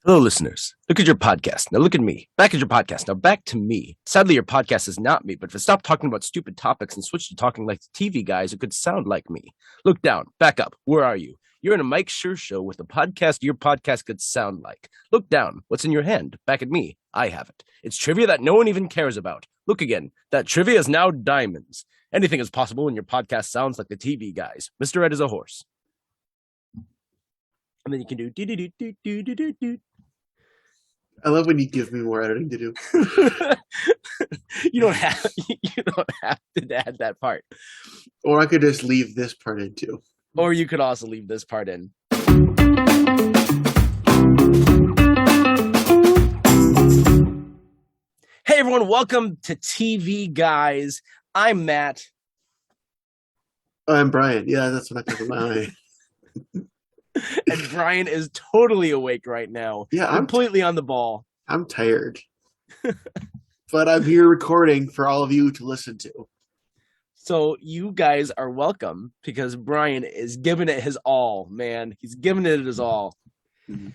Hello, listeners. Look at your podcast. Now look at me. Back at your podcast. Now back to me. Sadly, your podcast is not me, but if it stopped talking about stupid topics and switched to talking like the TV guys, it could sound like me. Look down. Back up. Where are you? You're in a Mike Schur show with the podcast your podcast could sound like. Look down. What's in your hand? Back at me. I have it. It's trivia that no one even cares about. Look again. That trivia is now diamonds. Anything is possible when your podcast sounds like the TV guys. Mr. Ed is a horse. And then you can do do. I love when you give me more editing to do. You don't have to add that part. Or I could just leave this part in too. Or you could also leave this part in. Hey everyone, welcome to TV Guys. I'm Matt. I'm Brian. Yeah, that's what I took in my eye. And Brian is totally awake right now. Yeah, I'm completely on the ball. I'm tired. But I'm here recording for all of you to listen to. So you guys are welcome because Brian is giving it his all, man. He's giving it his all. Mm-hmm.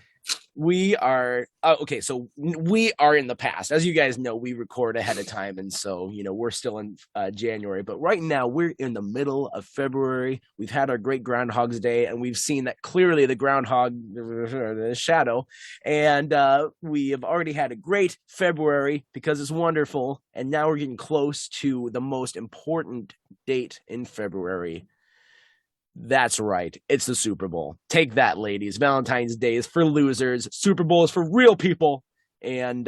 We are okay. So we are in the past, as you guys know, we record ahead of time. And so, we're still in January, but right now we're in the middle of February. We've had our great Groundhog's Day and we've seen that clearly the groundhog, the shadow. And we have already had a great February because it's wonderful. And now we're getting close to the most important date in February. That's right. It's the Super Bowl. Take that, ladies. Valentine's Day is for losers. Super Bowl is for real people. And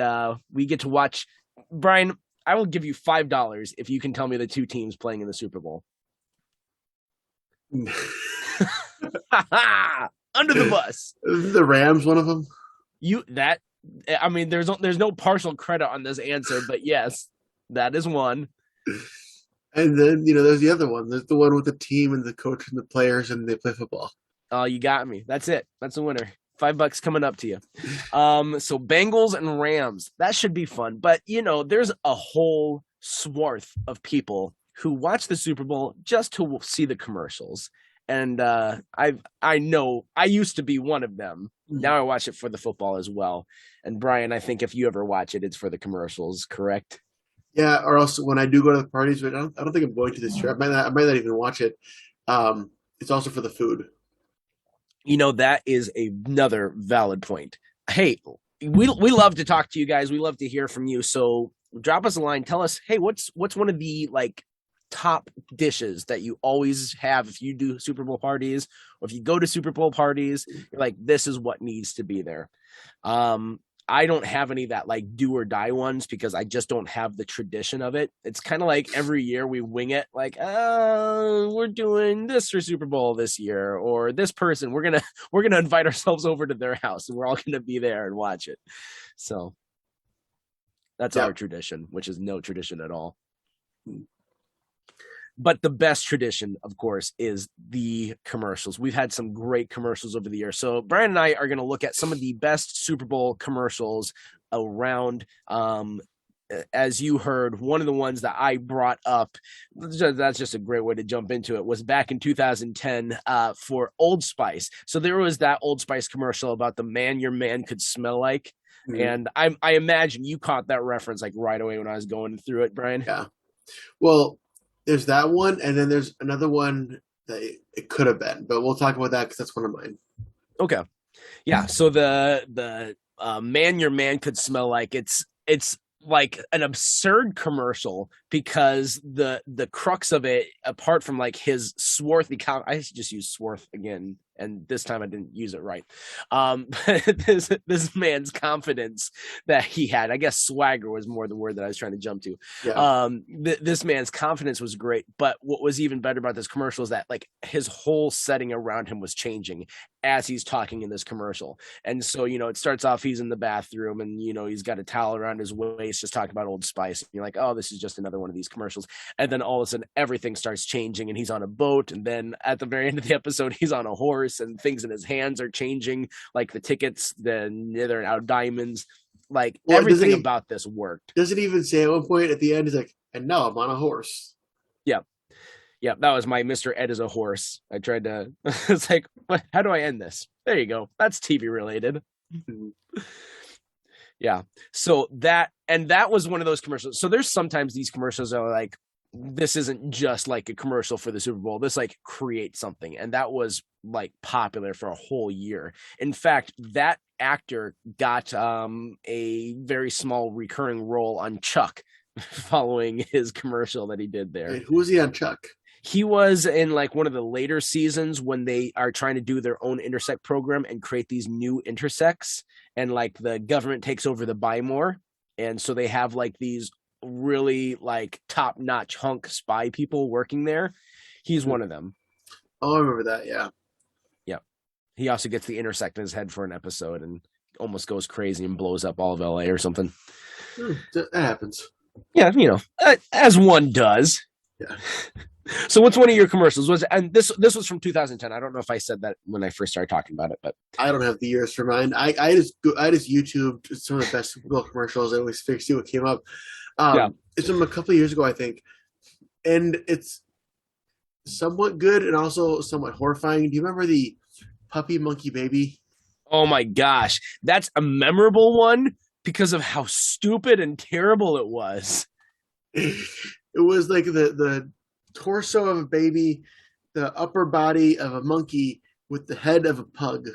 we get to watch. Brian, I will give you $5 if you can tell me the two teams playing in the Super Bowl. Under the bus. The Rams, one of them? There's no partial credit on this answer, but yes, that is one. And then, there's the other one. There's the one with the team and the coach and the players and they play football. Oh, you got me. That's it. That's a winner. $5 coming up to you. So Bengals and Rams, that should be fun. But, there's a whole swath of people who watch the Super Bowl just to see the commercials. And I know I used to be one of them. Now I watch it for the football as well. And Brian, I think if you ever watch it, it's for the commercials, correct? Yeah, or else when I do go to the parties, but I don't think I'm going to this year. I might not even watch it. It's also for the food. That is another valid point. Hey, we love to talk to you guys. We love to hear from you. So drop us a line. Tell us, hey, what's one of the top dishes that you always have if you do Super Bowl parties, or if you go to Super Bowl parties, you're like, this is what needs to be there. I don't have any that do or die ones because I just don't have the tradition of it. It's kind of like every year we wing it, we're doing this for Super Bowl this year, or this person, we're gonna invite ourselves over to their house and we're all gonna be there and watch it. So that's our tradition, which is no tradition at all. But the best tradition, of course, is the commercials. We've had some great commercials over the years. So Brian and I are going to look at some of the best Super Bowl commercials around. As you heard, one of the ones that I brought up, that's just a great way to jump into it, was back in 2010 for Old Spice. So there was that Old Spice commercial about the man your man could smell like. Mm-hmm. And I imagine you caught that reference right away when I was going through it, Brian. Yeah. Well, there's that one, and then there's another one that it could have been, but we'll talk about that because that's one of mine. Okay. Yeah. So the man your man could smell like, it's like an absurd commercial because the crux of it, apart from his swarthy I should just use swarth again, and this time I didn't use it right. This man's confidence that he had, I guess swagger was more the word that I was trying to jump to. Yeah. This man's confidence was great, but what was even better about this commercial is that his whole setting around him was changing as he's talking in this commercial. And so, it starts off, he's in the bathroom and, he's got a towel around his waist, just talking about Old Spice. And you're like, oh, this is just another one of these commercials. And then all of a sudden everything starts changing and he's on a boat. And then at the very end of the episode, he's on a horse and things in his hands are changing, like the tickets, they're now diamonds. Everything about this worked. Does it even say at one point at the end, he's like, and now I'm on a horse. Yeah. Yeah, that was my Mr. Ed is a horse. I tried to, it's like, how do I end this? There you go. That's TV related. Mhm. Yeah. So that was one of those commercials. So there's sometimes these commercials are like, this isn't just like a commercial for the Super Bowl. This like creates something. And that was like popular for a whole year. In fact, that actor got a very small recurring role on Chuck following his commercial that he did there. Wait, who was he on Chuck? He was in like one of the later seasons when they are trying to do their own intersect program and create these new intersects, and like the government takes over the buy more, and so they have like these really like top-notch hunk spy people working there. He's one of them. Oh, I remember that. Yeah. Yeah. He also gets the intersect in his head for an episode and almost goes crazy and blows up all of LA or something. That happens. Yeah, as one does. Yeah. So what's one of your commercials? And this was from 2010. I don't know if I said that when I first started talking about it, but I don't have the years for mine. I just YouTubed some of the best Super Bowl commercials. I always see what came up. Yeah. It's from a couple of years ago, I think, and it's somewhat good and also somewhat horrifying. Do you remember the puppy monkey baby? Oh my gosh, that's a memorable one because of how stupid and terrible it was. It was like the torso of a baby, the upper body of a monkey with the head of a pug.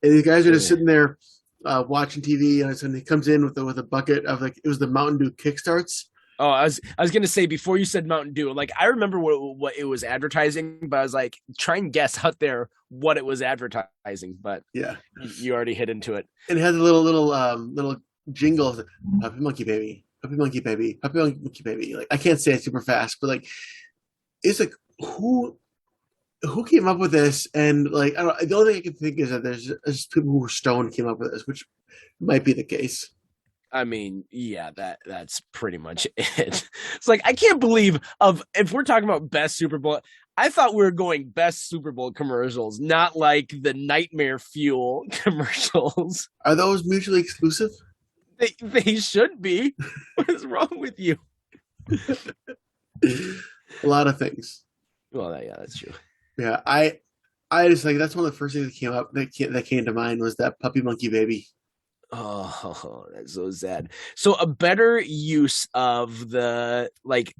And these guys are just sitting there watching TV, and he comes in with a bucket of like, it was the Mountain Dew Kickstarts. Oh, I was gonna say before you said Mountain Dew, like I remember what it was advertising, but I was like, try and guess out there what it was advertising, but yeah, you already hit into it. And it has a little jingle of puppy monkey baby, puppy monkey baby, puppy monkey baby. Like I can't say it super fast, but like it's like who came up with this? And like I don't, the only thing I can think is that there's just people who were stoned came up with this, which might be the case. I mean, yeah, that's pretty much it. It's like I can't believe if we're talking about best Super Bowl, I thought we were going best Super Bowl commercials, not like the nightmare fuel commercials. Are those mutually exclusive? They should be. What is wrong with you? A lot of things. Well, yeah, that's true. Yeah, I just like that's one of the first things that came up that came to mind was that puppy monkey baby. Oh, that's so sad. So a better use of the like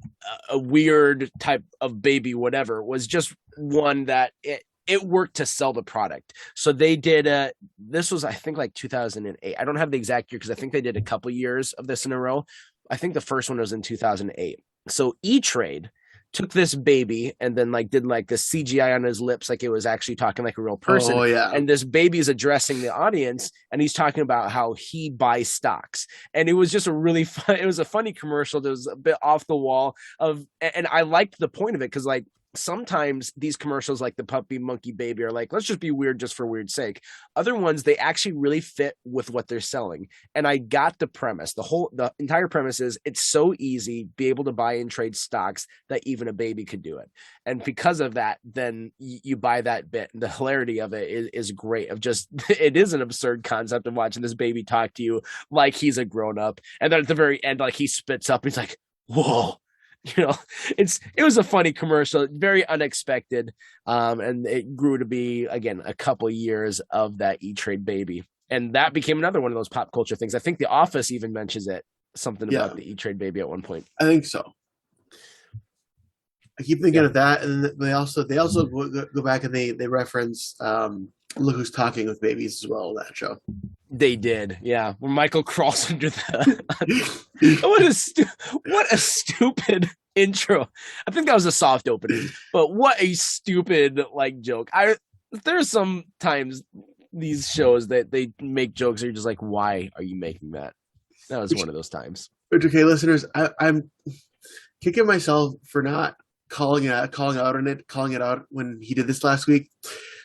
a weird type of baby, whatever, was just one that it worked to sell the product. So they did this was I think like 2008. I don't have the exact year because I think they did a couple years of this in a row. I think the first one was in 2008. So E-Trade took this baby and then like did like the CGI on his lips like it was actually talking like a real person. Oh yeah. And this baby is addressing the audience and he's talking about how he buys stocks. And it was just a really fun, it was a funny commercial that was a bit off the wall and I liked the point of it because like sometimes these commercials like the puppy monkey baby are like, let's just be weird just for weird's sake. Other ones, they actually really fit with what they're selling. And I got the premise. The entire premise is it's so easy be able to buy and trade stocks that even a baby could do it. And because of that, then you buy that bit. And the hilarity of it is great of just, it is an absurd concept of watching this baby talk to you like he's a grown up. And then at the very end, like he spits up, he's like, whoa. It was a funny commercial, very unexpected, and it grew to be again a couple years of that E-Trade baby, and that became another one of those pop culture things. I think The Office even mentions it, something about the E-Trade baby at one point. I think so. I keep thinking of that, and they also go back and they reference Look Who's Talking with Babies as well. That show. They did, yeah. When Michael crawls under the what a stupid intro. I think that was a soft opening, but what a stupid like joke. There's sometimes these shows that they make jokes and you're just like, why are you making that? That was one of those times. Okay, listeners, I'm kicking myself for not calling it out when he did this last week.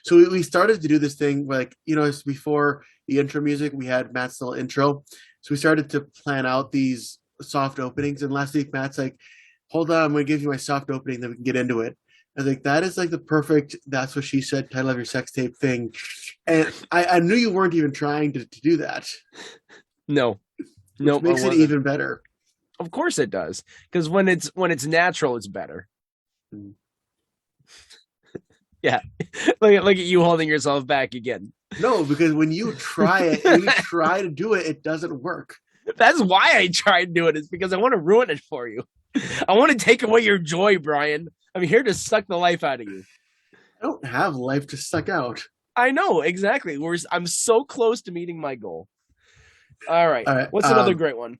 So we started to do this thing where, like, it's before the intro music, we had Matt's little intro. So we started to plan out these soft openings. And last week, Matt's like, hold on, I'm going to give you my soft opening, then we can get into it. I was like, that is like the perfect, that's what she said, title of your sex tape thing. And I knew you weren't even trying to do that. No. Which makes it even better. Of course it does. Because when it's natural, it's better. Yeah. Look at you holding yourself back again. No, because when you try it, when you try to do it, it doesn't work. That's why I try and do it, is because I want to ruin it for you. I want to take away your joy, Brian. I'm here to suck the life out of you. I don't have life to suck out. I know, exactly. I'm so close to meeting my goal. All right. All right. What's another great one?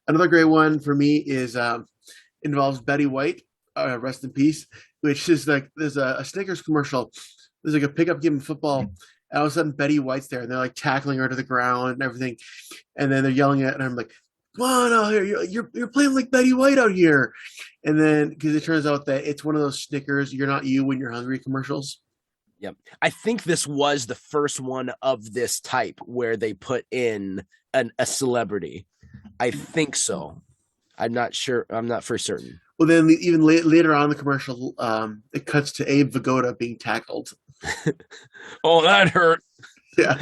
Another great one for me is involves Betty White, rest in peace, which is like there's a Snickers commercial. There's like a pickup game of football. And all of a sudden, Betty White's there, and they're like tackling her to the ground and everything. And then they're yelling at, her, and I'm like, "Come on out here! You're playing like Betty White out here." And then because it turns out that it's one of those Snickers "You're not you when you're hungry" commercials. Yep. I think this was the first one of this type where they put in a celebrity. I think so. I'm not sure. I'm not for certain. Well, then even later on in the commercial, it cuts to Abe Vigoda being tackled. Oh, that hurt. Yeah.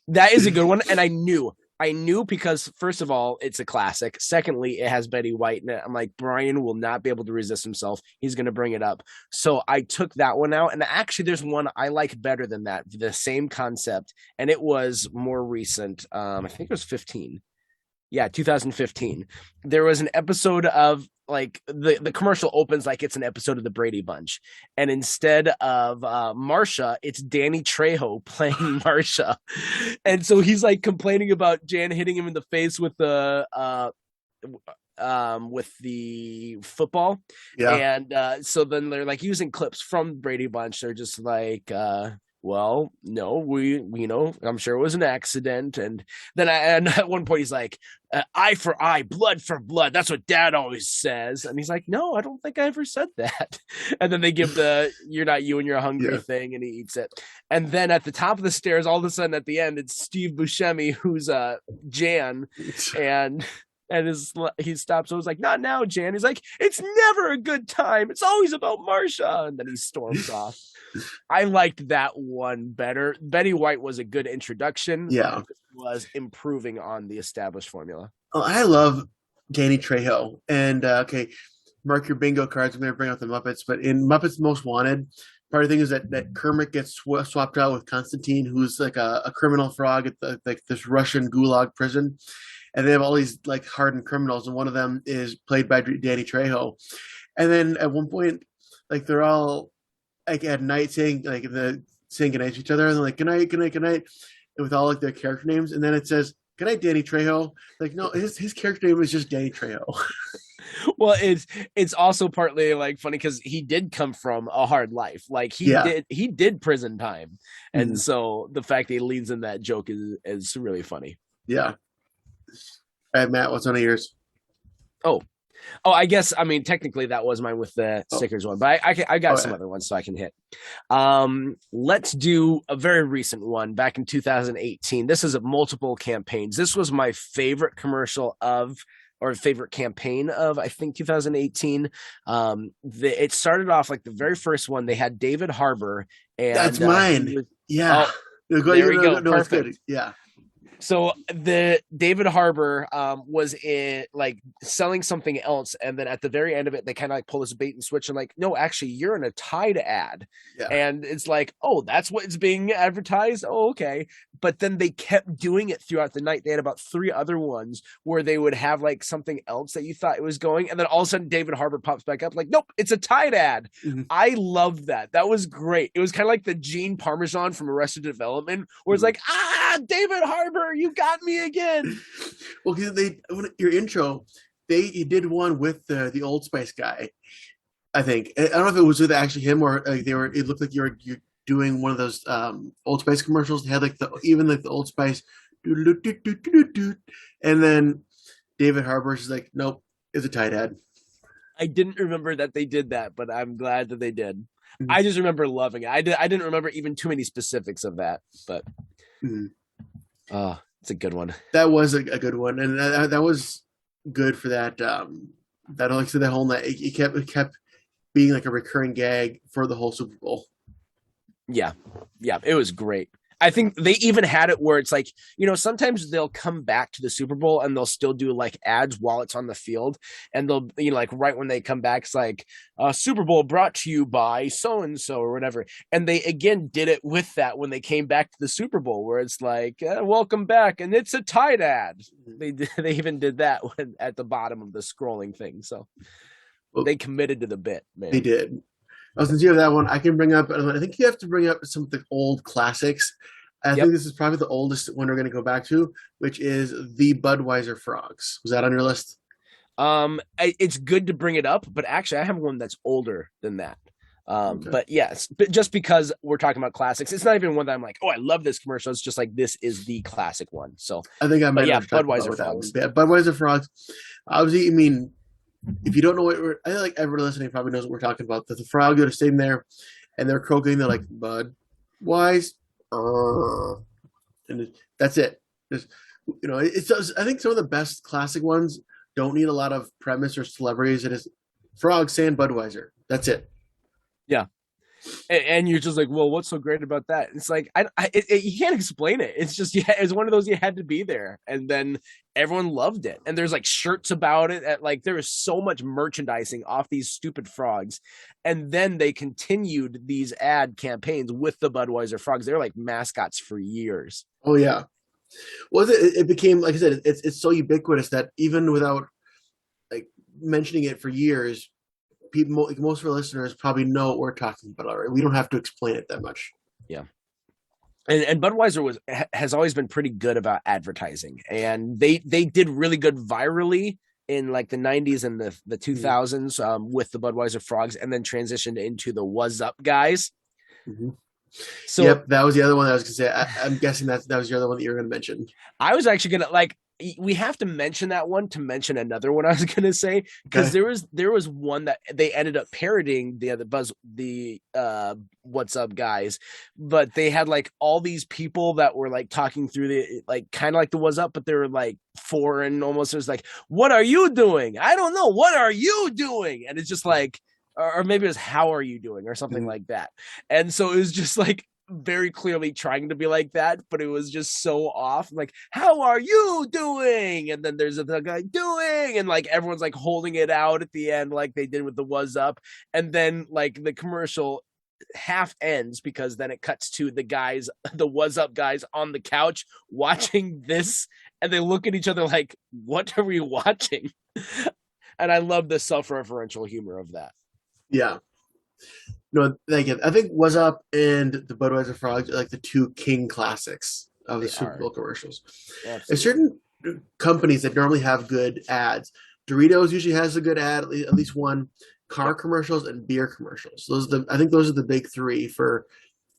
That is a good one. And I knew because first of all, it's a classic. Secondly, it has Betty White in it. I'm like, Brian will not be able to resist himself. He's going to bring it up. So I took that one out. And actually, there's one I like better than that. The same concept. And it was more recent. I think it was 15. Yeah, 2015. There was an episode of like the commercial opens like it's an episode of the Brady Bunch, and instead of Marsha, it's Danny Trejo playing Marsha, and so he's like complaining about Jan hitting him in the face with the football. Yeah. And so then they're like using clips from Brady Bunch. They're just like, well, no, I'm sure it was an accident. And then and at one point he's like, eye for eye, blood for blood. That's what Dad always says. And he's like, no, I don't think I ever said that. And then they give the "you're not you and you're hungry" thing, and he eats it. And then at the top of the stairs, all of a sudden at the end, it's Steve Buscemi, who's Jan, and he stops. I was like, "Not now, Jan." He's like, "It's never a good time. It's always about Marsha." And then he storms off. I liked that one better. Betty White was a good introduction. Yeah. This was improving on the established formula. Oh, I love Danny Trejo. And okay, mark your bingo cards. I'm going to bring out the Muppets. But in Muppets Most Wanted, part of the thing is that Kermit gets swapped out with Constantine, who's like a criminal frog at like this Russian gulag prison. And they have all these like hardened criminals, and one of them is played by Danny Trejo. And then at one point, like they're all like at night saying goodnight to each other, and they're like, "Good night, good night, good night," and with all like their character names. And then it says, "Good night, Danny Trejo." Like, no, his character name is just Danny Trejo. Well, it's also partly like funny because he did come from a hard life. Like he did prison time, and so the fact that he leads in that joke is really funny. Yeah. All right, Matt, what's one of yours? I guess, I mean, technically that was mine with the stickers one, but I got some other ones so I can hit. Let's do a very recent one back in 2018. This is multiple campaigns. This was my favorite commercial or favorite campaign of, I think, 2018. It started off like the very first one. They had David Harbour. And that's mine. Yeah. There we go. Perfect. Yeah. So the David Harbour was in like selling something else, and then at the very end of it, they kind of like pull this bait and switch and like, no, actually, you're in a Tide ad, and it's like, oh, that's what is being advertised. Oh, okay. But then they kept doing it throughout the night. They had about 3 other ones where they would have like something else that you thought it was going, and then all of a sudden David Harbour pops back up like, nope, it's a Tide ad. I loved that. That was great. It was kind of like the Gene Parmesan from Arrested Development, where it's like, David Harbour, you got me again. Well, because your intro, he did one with the Old Spice guy. I think I don't know if it was with actually him or it looked like you're doing one of those Old Spice commercials. They had like the Old Spice, and then David Harbour's is like, nope, it's a Tide ad. I didn't remember that they did that, but I'm glad that they did. I just remember loving it. I didn't remember even too many specifics of that, but it's a good one. That was a good one, and that was good for that. That like so the whole night it kept being like a recurring gag for the whole Super Bowl. Yeah, it was great. I think they even had it where it's like, sometimes they'll come back to the Super Bowl and they'll still do like ads while it's on the field. And they'll, like right when they come back, it's like, Super Bowl brought to you by so and so or whatever. And they again did it with that when they came back to the Super Bowl, where it's like, welcome back. And it's a Tide ad. They even did that at the bottom of the scrolling thing. So Well, they committed to the bit, they man. did. Oh, since you have that one, I can bring up. I think you have to bring up some of the old classics. I think Yep. this is probably the oldest one we're going to go back to, which is the Budweiser Frogs. Was that on your list? It's good to bring it up, but actually, I have one that's older than that. Okay. But yes, but just because we're talking about classics, it's not even one that I'm like, oh, I love this commercial. It's just like this is the classic one. So, I think I but might yeah, have talked about Budweiser with that one. frogs. But yeah, Budweiser Frogs. Obviously, I mean, if you don't know what I think everyone listening probably knows what we're talking about. The frogs that are sitting there and they're croaking. They're like, Bud, Wise, and that's it. Just, it's. I think some of the best classic ones don't need a lot of premise or celebrities. It is Frog saying Budweiser. That's it. Yeah. And you're just like, well, what's so great about that? It's like, you can't explain it. It's just, yeah, it's one of those you had to be there, and then everyone loved it. And there's like shirts about it. Like there is so much merchandising off these stupid frogs, and then they continued these ad campaigns with the Budweiser frogs. They're like mascots for years. Oh yeah. Well, it became like I said. It's so ubiquitous that even without like mentioning it for years, people, like most of our listeners probably know what we're talking about already. We don't have to explain it that much. Yeah. And Budweiser has always been pretty good about advertising, and they did really good virally in like the 90s and the 2000s with the Budweiser frogs, and then transitioned into the Was Up guys. Mm-hmm. So yep, that was the other one I was gonna say. I'm guessing that was the other one that you were gonna mention. I was actually gonna like, we have to mention that one to mention another one I was gonna say, because Okay. there was one that they ended up parodying the What's Up guys, but they had like all these people that were like talking through the like kind of like the Was Up, but they were like foreign almost. It was like, what are you doing? I don't know. What are you doing? And it's just like, or maybe it was how are you doing or something Mhm. like that. And so it was just like very clearly trying to be like that, but it was just so off. Like, how are you doing? And then there's the guy doing, and like everyone's like holding it out at the end, like they did with the Was Up. And then like the commercial half ends because then it cuts to the guys, the Was Up guys on the couch watching this, and they look at each other like, what are we watching? And I love the self-referential humor of that. Yeah. No, thank you. I think Was Up and the Budweiser Frogs are like the two king classics of the They Super are. Bowl commercials. There's Absolutely. certain companies that normally have good ads. Doritos usually has a good ad, at least one. Car Yep. commercials and beer commercials. I think those are the big three for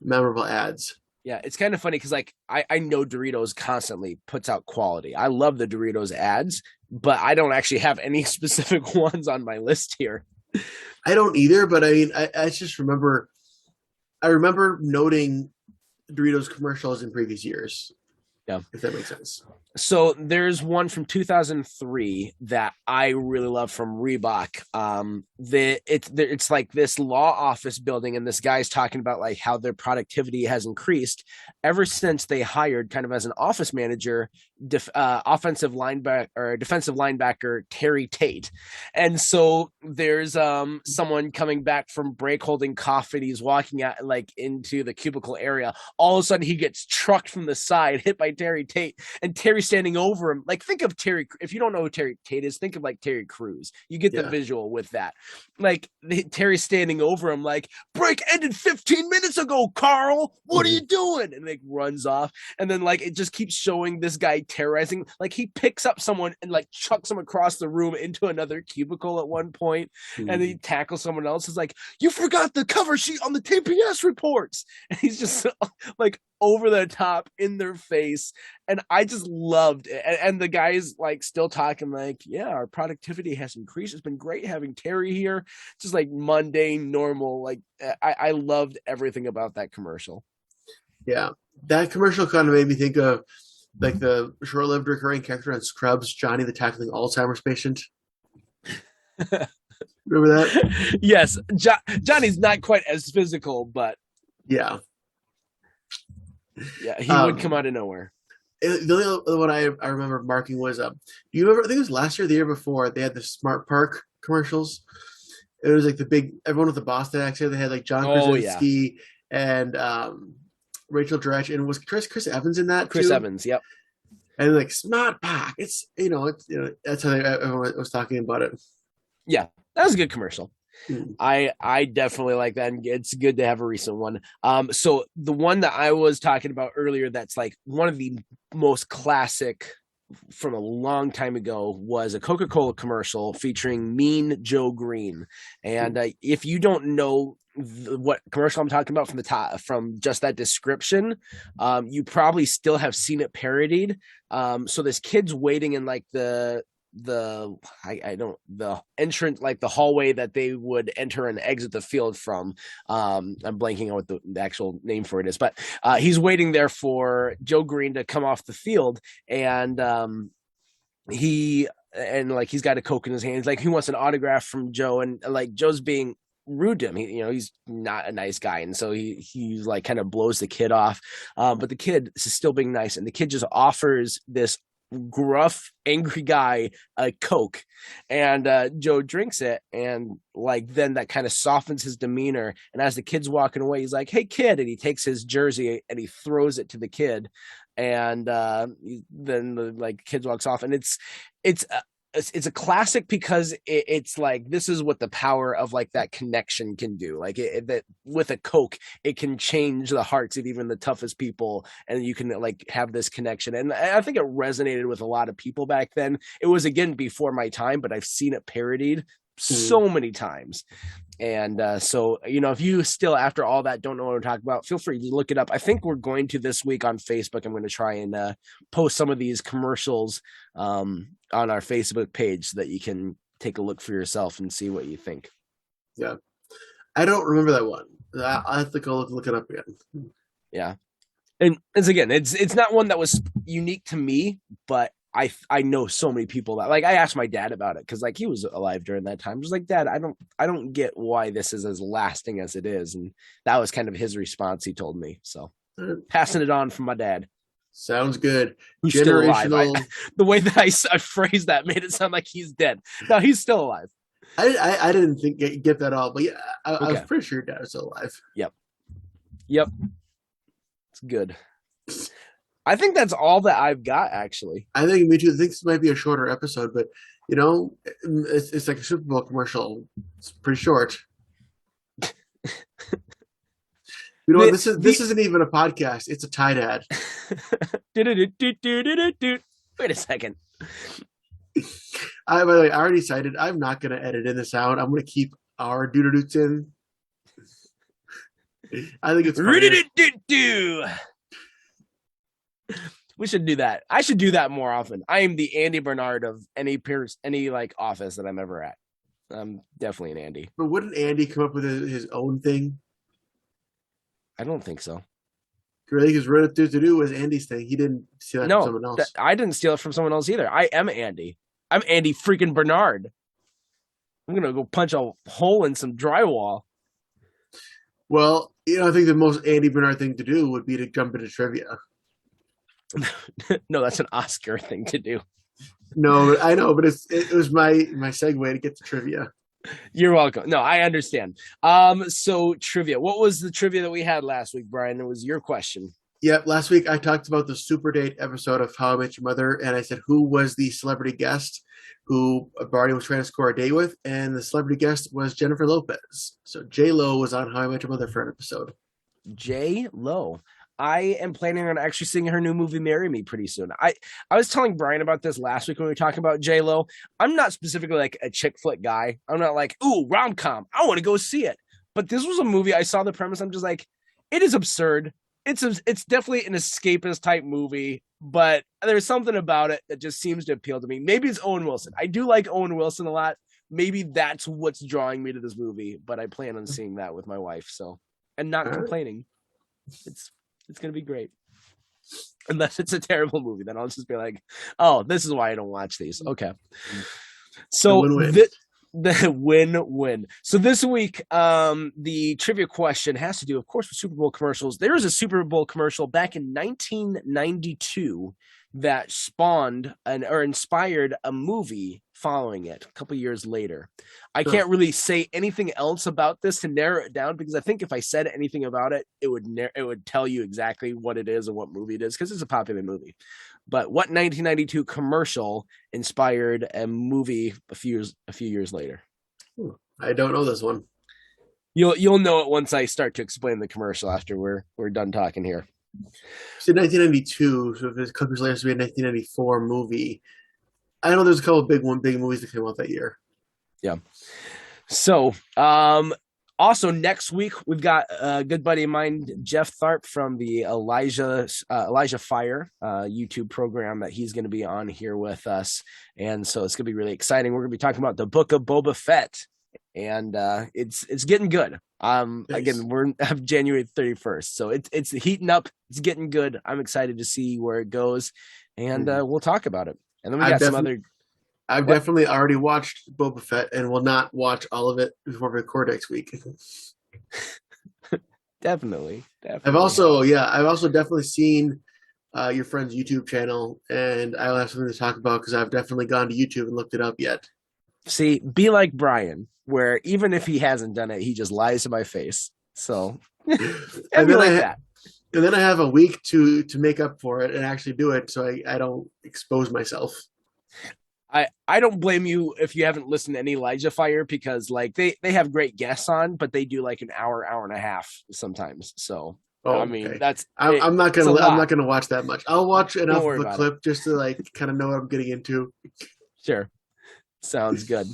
memorable ads. Yeah, it's kind of funny because like I know Doritos constantly puts out quality. I love the Doritos ads, but I don't actually have any specific ones on my list here. I don't either, but I mean, I just remember. I remember noting Doritos commercials in previous years. Yeah. If that makes sense. So there's one from 2003 that I really love from Reebok. It's like this law office building, and this guy's talking about like how their productivity has increased ever since they hired kind of as an office manager, offensive linebacker or defensive linebacker Terry Tate. And so there's someone coming back from break holding coffee. He's walking out like into the cubicle area. All of a sudden he gets trucked from the side, hit by Terry Tate, and Terry standing over him. Like, think of Terry. If you don't know who Terry Tate is, think of like Terry Crews. You get the Yeah. visual with that. Like Terry standing over him, like, break ended 15 minutes ago, Carl. What are you doing? And like runs off. And then like it just keeps showing this guy terrorizing. Like he picks up someone and like chucks him across the room into another cubicle at one point, and then he tackles someone else. Is like, you forgot the cover sheet on the TPS reports. And he's just like over the top in their face. And I just loved it. And the guy's like still talking like, yeah, our productivity has increased. It's been great having Terry here. Just like mundane, normal. Like I loved everything about that commercial. Yeah. That commercial kind of made me think of like the short-lived recurring character on Scrubs, Johnny the tackling Alzheimer's patient. Remember that? Yes, Johnny's not quite as physical, but Yeah. Yeah, he would come Um, out of nowhere. the only other one I remember marking was do you remember? I think it was last year, the year before. They had the Smart Park commercials. It was like the big everyone with the Boston accent. They had like John Oh yeah, Krasinski and Rachel Dratch, and was Chris Evans in that Chris too? Evans. Yep. And like Smart Park, it's that's how everyone was talking about it. Yeah, that was a good commercial. Mm. I definitely like that, and it's good to have a recent one. So the one that I was talking about earlier, that's like one of the most classic from a long time ago, was a Coca-Cola commercial featuring Mean Joe Green. And if you don't know what commercial I'm talking about from the top, from just that description, you probably still have seen it parodied. So this kid's waiting in like I don't the entrance, like the hallway that they would enter and exit the field from. I'm blanking on what the actual name for it is, but he's waiting there for Joe Green to come off the field, and like he's got a Coke in his hand. He's like, he wants an autograph from Joe, and like Joe's being rude to him. He's not a nice guy, and so he like kind of blows the kid off. But the kid is still being nice, and the kid just offers this gruff, angry guy a Coke, and Joe drinks it, and like then that kind of softens his demeanor. And as the kid's walking away, he's like, "Hey, kid," and he takes his jersey and he throws it to the kid, and then the like kid walks off, and it's it's a classic because it's like, this is what the power of like that connection can do. Like that with a Coke, it can change the hearts of even the toughest people, and you can like have this connection. And I think it resonated with a lot of people back then. It was, again, before my time, but I've seen it parodied Mm. so many times. And so, if you still, after all that, don't know what we're talking about, feel free to look it up. I think we're going to, this week on Facebook, I'm going to try and post some of these commercials on our Facebook page so that you can take a look for yourself and see what you think. Yeah, I don't remember that one. I have to go look it up again. Yeah. And again, it's not one that was unique to me, but I know so many people that, like, I asked my dad about it because like he was alive during that time. I was like, Dad, I don't get why this is as lasting as it is, and that was kind of his response. He told me, so passing it on from my dad, Sounds good. who's still alive. Generational. The way that I phrased that made it sound like he's dead. No, he's still alive. I didn't think get that all, but yeah, I was Okay. pretty sure Dad was still alive. Yep. Yep. It's good. I think that's all that I've got, actually. I think me too. I think this might be a shorter episode, but it's like a Super Bowl commercial. It's pretty short. You know what? This isn't even a podcast. It's a Tide ad. Wait a second. By the way, I already decided I'm not going to edit in the sound. I'm going to keep our doo-doo-doots in. I think it's funny. We should do that. I should do that more often. I am the Andy Bernard of any like office that I'm ever at. I'm definitely an Andy. But wouldn't Andy come up with his own thing? I don't think so. Really, because Reddit doo-doo was Andy's thing. He didn't steal that from someone else. I didn't steal it from someone else either. I am Andy. I'm Andy freaking Bernard. I'm gonna go punch a hole in some drywall. Well, I think the most Andy Bernard thing to do would be to jump into trivia. No, that's an Oscar thing to do. No, I know, but it was my segue to get to trivia. You're welcome. No, I understand. So trivia. What was the trivia that we had last week, Brian? It was your question. Yeah, last week I talked about the Super Date episode of How I Met Your Mother, and I said who was the celebrity guest who Barney was trying to score a date with, and the celebrity guest was Jennifer Lopez. So J Lo was on How I Met Your Mother for an episode. J Lo. I am planning on actually seeing her new movie, Marry Me, pretty soon. I was telling Brian about this last week when we were talking about J Lo. I'm not specifically like a chick flick guy. I'm not like, ooh, rom com, I want to go see it. But this was a movie. I saw the premise. I'm just like, it is absurd. It's definitely an escapist type movie, but there's something about it that just seems to appeal to me. Maybe it's Owen Wilson. I do like Owen Wilson a lot. Maybe that's what's drawing me to this movie. But I plan on seeing that with my wife. So, and not complaining. It's going to be great. Unless it's a terrible movie, then I'll just be like, oh, this is why I don't watch these. Okay. So The win-win. So this week, the trivia question has to do, of course, with Super Bowl commercials. There was a Super Bowl commercial back in 1992 that spawned or inspired a movie following it a couple years later. I Huh. can't really say anything else about this to narrow it down because I think if I said anything about it, it would tell you exactly what it is and what movie it is because it's a popular movie. But what 1992 commercial inspired a movie a few years later? I don't know this one. You'll know it once I start to explain the commercial after we're done talking here. It's in 1992, so if it's a couple years later, it's to be a 1994 movie. I know there's a couple of big movies that came out that year. Yeah. So, also next week we've got a good buddy of mine, Jeff Tharp from the Elijah Fire YouTube program that he's going to be on here with us, and so it's going to be really exciting. We're going to be talking about the Book of Boba Fett, and it's getting good. Nice. Again, we're have January 31st, so it's heating up. It's getting good. I'm excited to see where it goes, and we'll talk about it. And then we got some other. I've definitely already watched Boba Fett and will not watch all of it before we record next week. Definitely. I've also definitely seen your friend's YouTube channel, and I'll have something to talk about because I've definitely gone to YouTube and looked it up yet. See, be like Brian, where even if he hasn't done it, he just lies to my face. So, and be like that. And then I have a week to make up for it and actually do it, so I don't expose myself. I don't blame you if you haven't listened to any Elijah Fire because like they have great guests on, but they do like an hour and a half sometimes. So I mean that's I'm not gonna watch that much. I'll watch enough of the clip just to like kind of know what I'm getting into. Sure. Sounds good.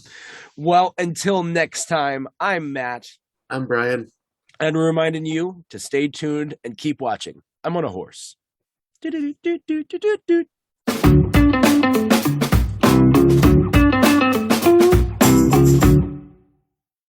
Well, until next time, I'm Matt. I'm Brian. And we're reminding you to stay tuned and keep watching. I'm on a horse.